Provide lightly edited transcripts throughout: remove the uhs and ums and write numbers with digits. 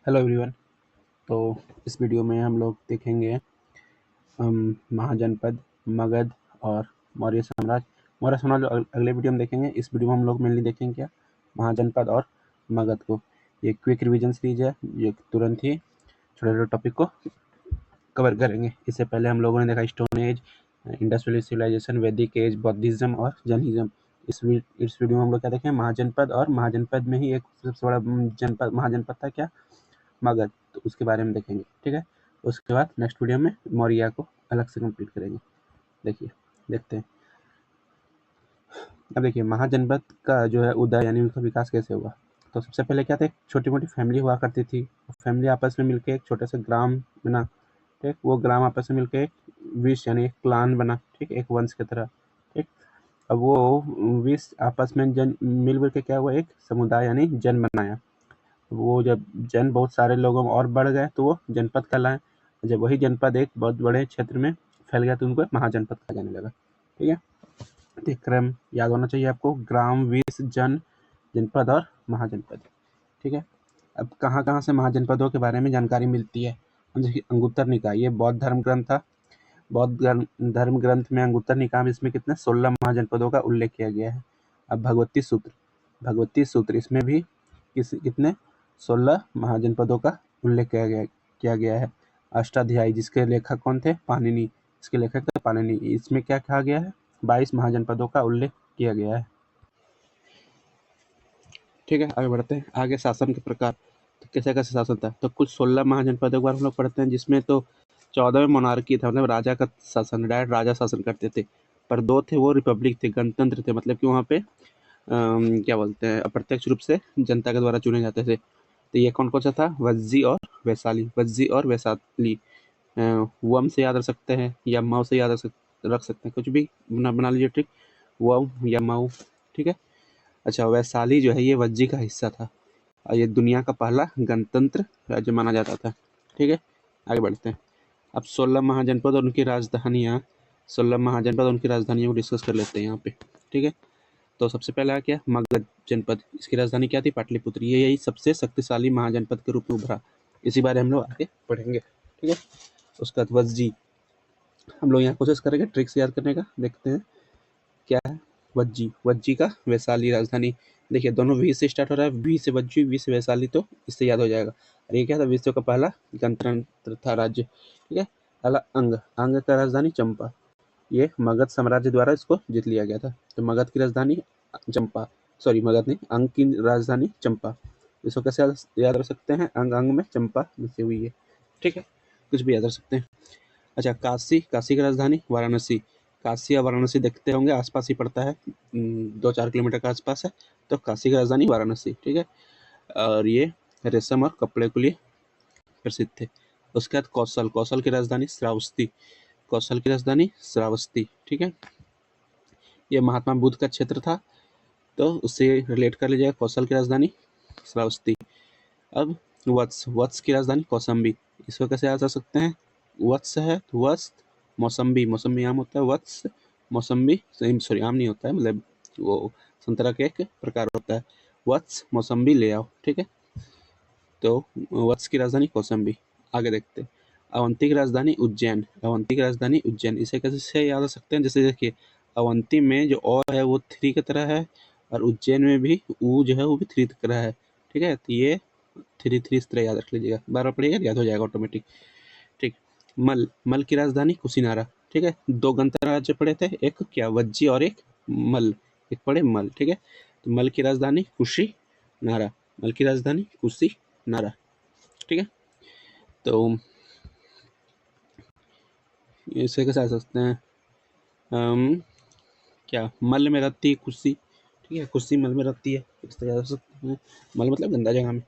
Hello everyone. तो इस video में हम लोग देखेंगे महाजनपद, मगध और मौर्य साम्राज्य। अगले वीडियो में देखेंगे। इस वीडियो में हम लोग मेनली देखेंगे क्या, महाजनपद और मगध को। ये क्विक रिवीजन सीरीज है, ये तुरंत ही छोटे छोटे टॉपिक को कवर करेंगे। इससे पहले हम लोगों ने देखा स्टोन एज, इंडस्ट्रियल सिविलाइजेशन, वैदिक एज, बौद्धिज्म और जैनिज्म। इस वीडियो में हम लोग क्या देखें, महाजनपद। और महाजनपद में ही एक सबसे बड़ा जनपद महाजनपद था क्या, मगध। तो उसके बारे में देखेंगे, ठीक है। उसके बाद नेक्स्ट वीडियो में मौर्य को अलग से कंप्लीट करेंगे। देखते हैं। अब देखिए, महाजनपद का जो है उदय यानी उसका विकास कैसे हुआ। तो सबसे पहले क्या था, एक छोटी मोटी फैमिली हुआ करती थी। फैमिली आपस में मिलकर एक छोटे से ग्राम बना, ठीक। वो ग्राम आपस में मिलकर एक विश यानी एक क्लान बना, ठीक, एक वंश की तरह, ठीक। अब वो विश आपस में जन मिल के क्या हुआ, एक समुदाय यानी जन बनाया। वो जब जन बहुत सारे लोगों में और बढ़ गए तो वो जनपद कहलाए। जब वही जनपद एक बहुत बड़े क्षेत्र में फैल गया तो उनको महाजनपद कहा जाने लगा, ठीक है। तो क्रम याद होना चाहिए आपको, ग्राम, विश, जन, जनपद और महाजनपद, ठीक है। अब कहाँ कहाँ से महाजनपदों के बारे में जानकारी मिलती है। हम देखिए, अंगुत्तर निकाय, ये बौद्ध धर्म ग्रंथ था। धर्म ग्रंथ में अंगुत्तर निकाय में इसमें कितने 16 महाजनपदों का उल्लेख किया गया है। अब भगवती सूत्र इसमें भी कितने 16 महाजनपदों का उल्लेख किया गया है। अष्टाध्यायी, जिसके लेखक कौन थे, पाणिनि, इसके लेखक थे पाणिनि। इसमें क्या कहा गया है, 22 महाजनपदों का उल्लेख किया गया है, ठीक है। आगे बढ़ते हैं। आगे शासन के प्रकार, तो कैसे कैसे शासन था। तो कुल 16 महाजनपदों के बारे में हम लोग पढ़ते हैं, जिसमें तो 14 में मोनार्की था, मतलब राजा का शासन, डायरेक्ट राजा शासन करते थे। पर 2 थे वो रिपब्लिक थे, गणतंत्र थे, मतलब कि वहाँ पे क्या बोलते हैं, अप्रत्यक्ष रूप से जनता के द्वारा चुने जाते थे। तो ये कौन कौन सा था, वज्जी और वैशाली। वम से याद रख सकते हैं या मऊ से याद रख सकते हैं, कुछ भी बना लीजिए, ठीक। वम या मऊ, ठीक है। अच्छा, वैशाली जो है ये वज्जी का हिस्सा था और ये दुनिया का पहला गणतंत्र राज्य माना जाता था, ठीक है। आगे बढ़ते हैं। अब 16 महाजनपद और उनकी राजधानियाँ, 16 महाजनपद और उनकी राजधानियों को डिस्कस कर लेते हैं यहाँ पे, ठीक है। तो सबसे पहला आ गया मगध जनपद। इसकी राजधानी क्या थी, पाटलिपुत्र। ये यही सबसे शक्तिशाली महाजनपद के रूप में उभरा। इसी बारे हम लोग आगे पढ़ेंगे, ठीक है। उसके बाद वज्जी, हम लोग यहाँ कोशिश करेंगे ट्रिक्स याद करने का। देखते हैं क्या है वज्जी का वैशाली राजधानी। देखिए, दोनों वी से स्टार्ट हो रहा है, वी से वज्जी, वी से वैशाली, तो इससे याद हो जाएगा। और ये क्या था, विश्व का पहला गणतंत्र था राज्य, ठीक है। पहला अंग का राजधानी चंपा। ये मगध साम्राज्य द्वारा इसको जीत लिया गया था। तो मगध की राजधानी मगध नहीं, अंग की राजधानी चंपा। इसको कैसे याद रख सकते हैं, अंग में चंपा बसी हुई है, ठीक है। कुछ भी याद रख सकते हैं। अच्छा, काशी की राजधानी वाराणसी। काशी या वाराणसी देखते होंगे, आसपास ही पड़ता है, 2-4 किलोमीटर के आसपास है। तो काशी की राजधानी वाराणसी, ठीक है। और ये रेशम और कपड़े के लिए प्रसिद्ध थे। उसके बाद कौशल की राजधानी श्रावस्ती, ठीक है। ये महात्मा बुद्ध का क्षेत्र था, तो उससे रिलेट कर लीजिएगा, कौशल की राजधानी श्रावस्ती। अब वत्स की राजधानी कौसम्बी। इसको कैसे याद कर सकते हैं, वत्स है तो वत्स, मौसम्बी आम होता है, वत्स मौसम्बी, सॉरी आम नहीं होता है, मतलब वो संतरा का एक प्रकार होता है। वत्स मौसम्बी ले आओ, ठीक है। तो वत्स की राजधानी कौसम्बी। आगे देखते हैं। अवंती की राजधानी उज्जैन। इसे कैसे याद रख सकते हैं, जैसे देखिए, अवंती में जो ओ है वो 3 की तरह है, और उज्जैन में भी ऊ जो है वो भी 3 की तरह है, ठीक है। तो ये 3 इस तरह याद रख लीजिएगा, बार बार पढ़िएगा याद हो जाएगा ऑटोमेटिक, ठीक। मल की राजधानी कुशीनारा, ठीक है। 2 गणतंत्र राज्य पड़े थे, एक क्या वज्जी और एक मल, एक पड़े मल, ठीक है। तो मल की राजधानी कुशीनारा, ठीक है। तो इसे कैसे आ सकते हैं, क्या मल में रहती है कुर्सी, ठीक है, कुर्सी मल में रहती है, इस तरह जा सकते हैं। मल मतलब गंदा जगह में।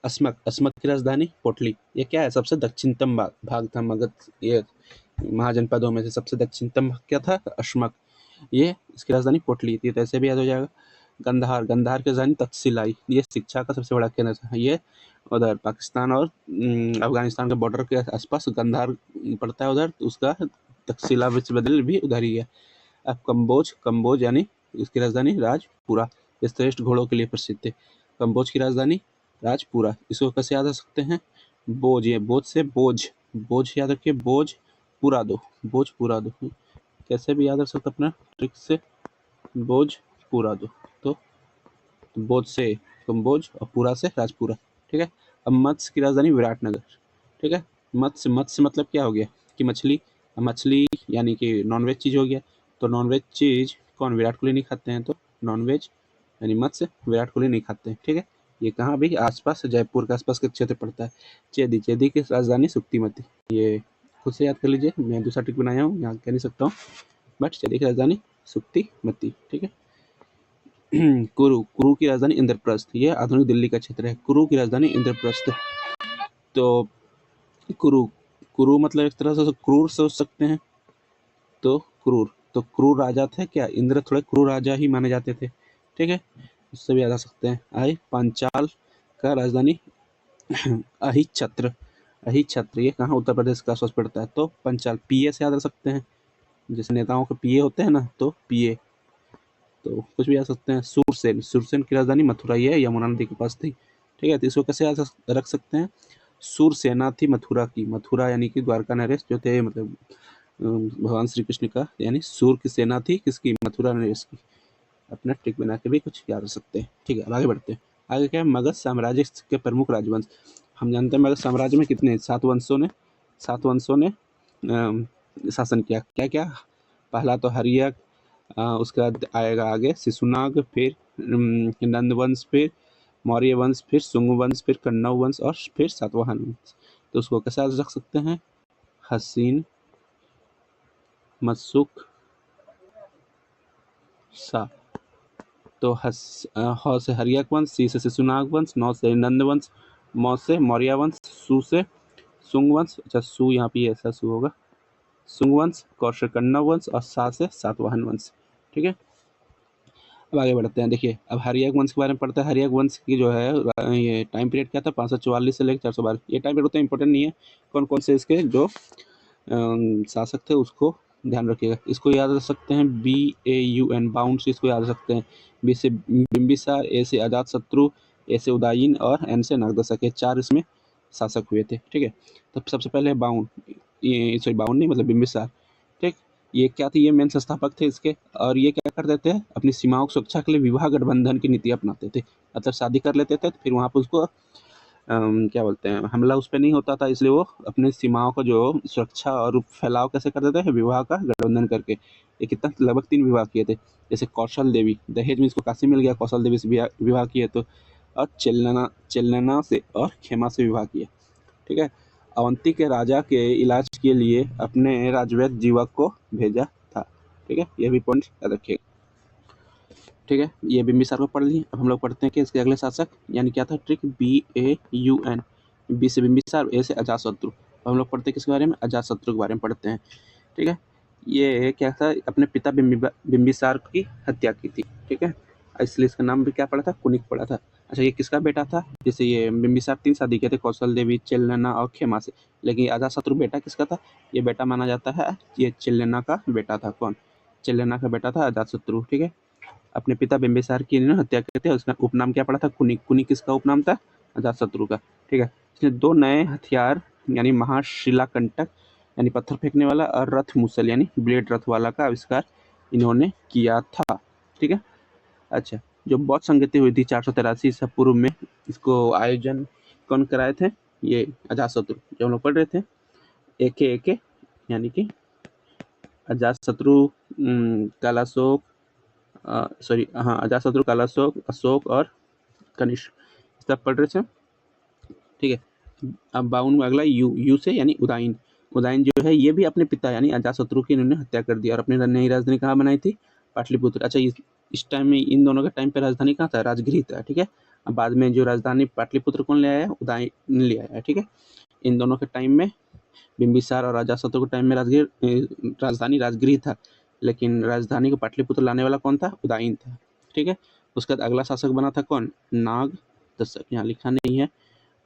अस्मक की राजधानी पोटली। ये क्या है, सबसे दक्षिणतम भाग था मगध, ये महाजनपदों में से सबसे दक्षिणतम भाग क्या था, अस्मक। ये इसकी राजधानी पोटली थी, तो ऐसे भी याद हो जाएगा। गंधार की राजधानी तक्षशिलाई। ये शिक्षा का सबसे बड़ा केंद्र था। ये उधर पाकिस्तान और अफगानिस्तान के बॉर्डर के आसपास गंधार पड़ता है उधर, तो उसका तक्षशिला विश्वविद्यालय भी उधर ही है। अब कम्बोज यानी इसकी राजधानी राजपुरा। ये श्रेष्ठ घोड़ों के लिए प्रसिद्ध थे। कम्बोज की राजधानी राजपुरा। इसको कैसे याद रख सकते हैं? बोझ, ये बोझ से बोझ, बोझ याद रखिए, बोझ पूरा दो, बोझ पूरा दो। कैसे भी याद रख सकते अपना ट्रिक से, बोझ पूरा दो। तो बोझ से कम्बोज और पूरा से राजपुरा। ठीक है। अब मत्स्य की राजधानी विराटनगर। ठीक है। मत्स्य, मत्स्य मतलब क्या हो गया कि मछली, मछली यानी कि नॉनवेज चीज़ हो गया। तो नॉनवेज चीज़ कौन, विराट कोहली नहीं खाते हैं, तो नॉनवेज यानी मत्स्य विराट कोहली नहीं खाते हैं। ठीक है। ये कहाँ भी आसपास, जयपुर के आसपास के क्षेत्र पड़ता है। चेदी, चेदी की राजधानी सुक्तिमती। ये खुद से याद कर लीजिए, मैं दूसरा ट्रिक बनाया हूँ, यहाँ कह नहीं सकता हूँ, बट चेदी की राजधानी सुक्तिमती। ठीक है। कुरु, कुरु की राजधानी इंद्रप्रस्थ। ये आधुनिक दिल्ली का क्षेत्र है। कुरु की राजधानी इंद्रप्रस्थ। तो कुरु, कुरु मतलब एक तरह से क्रूर सोच सकते हैं। तो क्रूर, तो क्रूर राजा थे क्या, इंद्र थोड़े क्रूर राजा ही माने जाते थे। ठीक है। उससे भी याद आ सकते हैं। आई पांचाल का राजधानी अहिच्छत्र। अहिच्छत्र ये कहाँ, उत्तर प्रदेश का आसपास पड़ता है। तो पंचाल, पीए से याद रख सकते हैं, जैसे नेताओं के पीए होते हैं ना, तो पीए, तो कुछ भी आ सकते हैं। सूरसेन, सूरसेन की राजधानी मथुरा, ये यमुना नदी के पास थी। ठीक है। तो इसको कैसे रख सकते हैं? सूरसेना थी मथुरा की, मथुरा यानी कि द्वारका नरेश जो थे, मतलब भगवान श्री कृष्ण का, यानी सूर की सेना थी किसकी, मथुरा नरेश की। अपना ट्रिक बना के भी कुछ याद रख सकते हैं। ठीक है। अब आगे बढ़ते हैं। आगे क्या है, मगध साम्राज्य के प्रमुख राजवंश। हम जानते हैं मगध साम्राज्य में कितने, 7 वंशों ने शासन किया। क्या क्या? पहला तो हर्यक, उसके बाद आएगा आगे शिशुनाग, फिर नंद वंश, फिर मौर्य वंश, फिर शुंग वंश, फिर कण्व वंश और फिर सातवाहन वंश। तो उसको कैसे रख सकते हैं? हसीन, मत्सुक, सा। तो ह से हर्यक वंश, सी से शिशुनाग वंश, नौ से नंद वंश, मौ से मौर्य वंश, सु से शुंग वंश, अच्छा सु यहाँ पे ऐसा सु होगा, शुंग वंश, कौर से कण्व वंश और सा से सातवाहन वंश। ठीक है। अब आगे बढ़ते हैं। देखिए, अब हर्यक वंश के बारे में पढ़ते हैं। हर्यक वंश की जो है ये टाइम पीरियड क्या था, 544 से लेकर 412। ये टाइम पीरियड उतना इंपॉर्टेंट नहीं है, कौन कौन से इसके जो शासक थे उसको ध्यान रखिएगा। इसको याद रख सकते हैं, BAUN, बाउंड से इसको याद रख सकते हैं। बी से बिम्बिसार, ए से अजातशत्रु, ए से उदयीन और एन से नागदशक। ये 4 इसमें शासक हुए थे। ठीक है। तब सबसे पहले बाउंड, ये सॉरी बाउंड नहीं मतलब बिम्बिसार। ठीक। ये क्या थी, ये मेन संस्थापक थे इसके, और ये क्या करते थे, अपनी सीमाओं की सुरक्षा के लिए विवाह गठबंधन की नीति अपनाते थे। मतलब शादी कर लेते थे, फिर वहाँ पर उसको क्या बोलते हैं, हमला उस पर नहीं होता था, इसलिए वो अपनी सीमाओं का जो सुरक्षा और फैलाव कैसे कर देते हैं, विवाह का गठबंधन करके। ये कितना, लगभग 3 विवाह किए थे। जैसे कौशल देवी, दहेज में इसको काशी मिल गया, कौशल देवी से विवाह किए तो, और चेलना से और खेमा से विवाह किया। ठीक है। अवंती के राजा के इलाज के लिए अपने राजवैद्य जीवक को भेजा था। ठीक है। ये भी पॉइंट याद रखिएगा। ठीक है। ये बिम्बिसार को पढ़ लिए। अब हम लोग पढ़ते हैं कि इसके अगले शासक यानी क्या था, ट्रिक BAUN। बी से बिम्बिसार, ए से अजातशत्रु। अब हम लोग पढ़ते हैं किसके बारे में, अजातशत्रु के बारे में पढ़ते हैं। ठीक है। ये क्या था, अपने पिता बिम्बिसार की हत्या की थी। ठीक है। इसलिए इसका नाम भी क्या पड़ा था, कुनिक पड़ा था। अच्छा, ये किसका बेटा था? जैसे ये बिम्बिसार 3 शादी किए थे, कौशल देवी, चेलना और खेमा से। लेकिन अजातशत्रु बेटा किसका था? ये बेटा माना जाता है, ये चेलना का बेटा था। कौन? चेलना का बेटा था अजातशत्रु। ठीक है। अपने पिता बिम्बिसार की इन्होंने हत्या की थी। उसका उपनाम क्या पड़ा था, कुनिक। कुनिक किसका उपनाम था? अजातशत्रु का। ठीक है। इसने 2 नए हथियार यानी महाशिलाकंटक यानी पत्थर फेंकने वाला और रथ मुसल यानी ब्लेड रथ वाला का आविष्कार इन्होंने किया था। ठीक है। अच्छा, जो बौद्ध संगति हुई थी 483 ईसा पूर्व में, इसको आयोजन कौन कराए थे? ये अजातशत्रु। जो हम लोग पढ़ रहे थे, एके यानी कि अजातशत्रु, कालाशोक, सॉरी हाँ, अजातशत्रु, कालाशोक, अशोक और कनिष्क, सब पढ़ रहे थे। ठीक है। अब 52 में अगला यू से यानी उदयीन। उदयीन जो है ये भी अपने पिता यानी अजातशत्रु की इन्होंने हत्या कर दी और अपनी नई राजधानी कहाँ बनाई थी, पाटलिपुत्र। अच्छा, इस टाइम में इन दोनों का टाइम पे राजधानी कहाँ था, राजगृह था। ठीक है। अब बाद में जो राजधानी पाटलिपुत्र कौन ले आया, उदयीन ले आया। ठीक है। इन दोनों के टाइम में, बिम्बिसार और अजातशत्रु के टाइम में राजधानी राजगृह था, लेकिन राजधानी को पाटलिपुत्र लाने वाला कौन था, उदयीन था। ठीक है। उसके बाद अगला शासक बना था कौन, नाग दशक। यहाँ लिखा नहीं है,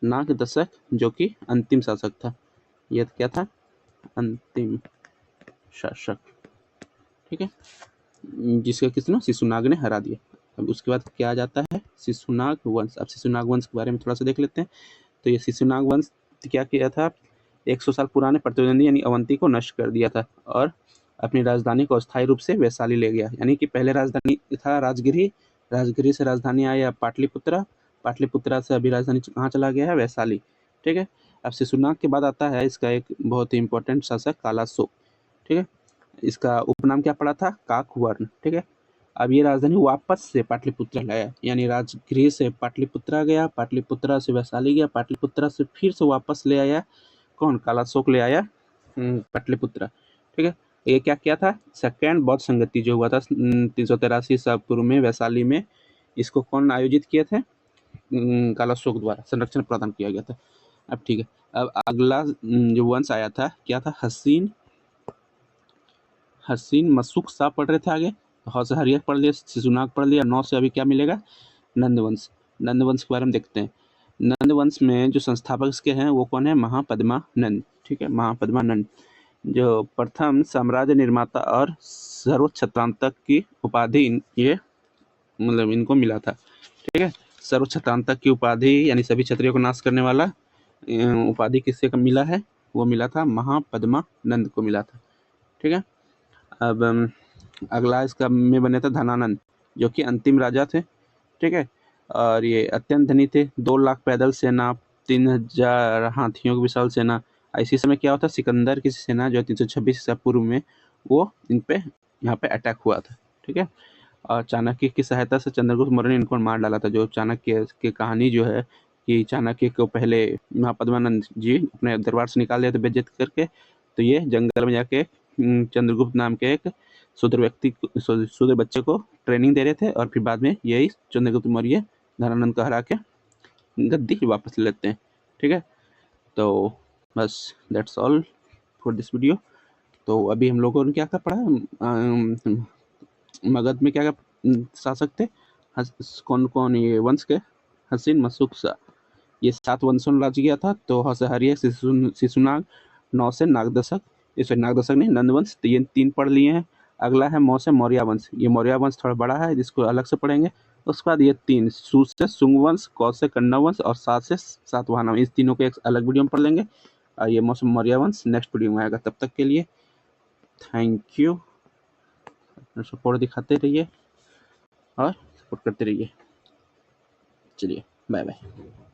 नाग दशक, जो कि अंतिम शासक था। यह क्या था, अंतिम शासक। ठीक है। जिसके किसने, शिशुनाग ने हरा दिया। अब उसके बाद क्या आ जाता है, शिशुनाग वंश। अब शिशुनाग वंश के बारे में थोड़ा सा देख लेते हैं। तो ये शिशुनाग वंश क्या किया था, 100 साल पुराने प्रतिद्वंदी यानी अवंती को नष्ट कर दिया था और अपनी राजधानी को अस्थायी रूप से वैशाली ले गया। यानी कि पहले राजधानी था राजगिरी, राजगिरी से राजधानी आया पाटलिपुत्रा, पाटलिपुत्रा से अभी राजधानी कहाँ चला गया है, वैशाली। ठीक है। अब शिशुनाग के बाद आता है इसका एक बहुत ही इंपॉर्टेंट शासक कालाशोक। ठीक है। इसका उपनाम क्या पड़ा था, काकवर्ण। ठीक है। अब ये राजधानी वापस से पाटलिपुत्र लाया, यानी राजगृह से पाटलिपुत्रा गया, पाटलिपुत्रा से वैशाली गया, पाटलिपुत्रा से फिर से वापस ले आया कौन, कालाशोक ले आया पाटलिपुत्रा। ठीक है। ये क्या किया था, सेकेंड बौद्ध संगति जो हुआ था 383 ईसा पूर्व में वैशाली में, इसको कौन आयोजित किए थे, कालाशोक द्वारा संरक्षण प्रदान किया गया था। अब ठीक है, अब अगला जो वंश आया था क्या था, हसीन मशूक सा पढ़ रहे थे आगे, ह से हरियर पढ़ लिया, शिशुनाग पढ़ लिया, 9 से अभी क्या मिलेगा, नंदवंश। नंदवंश के बारे में देखते हैं। नंदवंश में जो संस्थापक इसके हैं वो कौन है, महापद्मानंद। ठीक है, महापद्मानंद जो प्रथम साम्राज्य निर्माता और सर्वोच्च क्षत्रांतक की उपाधि ये मतलब इनको मिला था। ठीक है, सर्वोच्च क्षत्रांतक की उपाधि यानी सभी क्षत्रियों को नाश करने वाला उपाधि किससे मिला है, वो मिला था महापद्मानंद को मिला था। ठीक है। अब अगला इसका में बने थे धनानंद जो कि अंतिम राजा थे। ठीक है, और ये अत्यंत धनी थे, 2 लाख पैदल सेना, 3000 हाथियों की विशाल सेना। इसी समय क्या होता, सिकंदर की सेना जो 326 ईसा पूर्व में वो इन पे यहाँ पे अटैक हुआ था। ठीक है, और चाणक्य की सहायता से चंद्रगुप्त मौर्य ने इनको मार डाला था। जो चाणक्य की कहानी जो है कि चाणक्य को पहले महापद्मानंद जी अपने दरबार से निकाल दिया थे बेइज्जत करके, तो ये जंगल में जाके चंद्रगुप्त नाम के एक शूद्र बच्चे को ट्रेनिंग दे रहे थे, और फिर बाद में यही चंद्रगुप्त मौर्य धनानंद को हरा के गद्दी वापस ले लेते हैं। ठीक है, तो बस that's all for this video. तो अभी हम लोगों ने क्या क्या पढ़ा, मगध में क्या क्या शासक थे, कौन कौन ये वंश के, हसीन मशूक सा, ये 7 वंशों में राज किया था। तो ह से हरियर, शिशुनाग, 9 से नागदशक, इस नागदशक नहीं नंदवंश, तो ये 3 पढ़ लिए हैं। अगला है मौ से मौर्य वंश, ये मौर्य वंश थोड़ा बड़ा है जिसको अलग से पढ़ेंगे। उसके बाद ये 3 सू से शुंग वंश, कौ से कण्व वंश और 7 से सातवाहन वंश, इस तीनों को एक अलग वीडियो में पढ़ लेंगे। और ये मौ से मौर्य वंश नेक्स्ट वीडियो में आएगा। तब तक के लिए थैंक यू, सपोर्ट दिखाते रहिए और सपोर्ट करते रहिए। चलिए बाय बाय।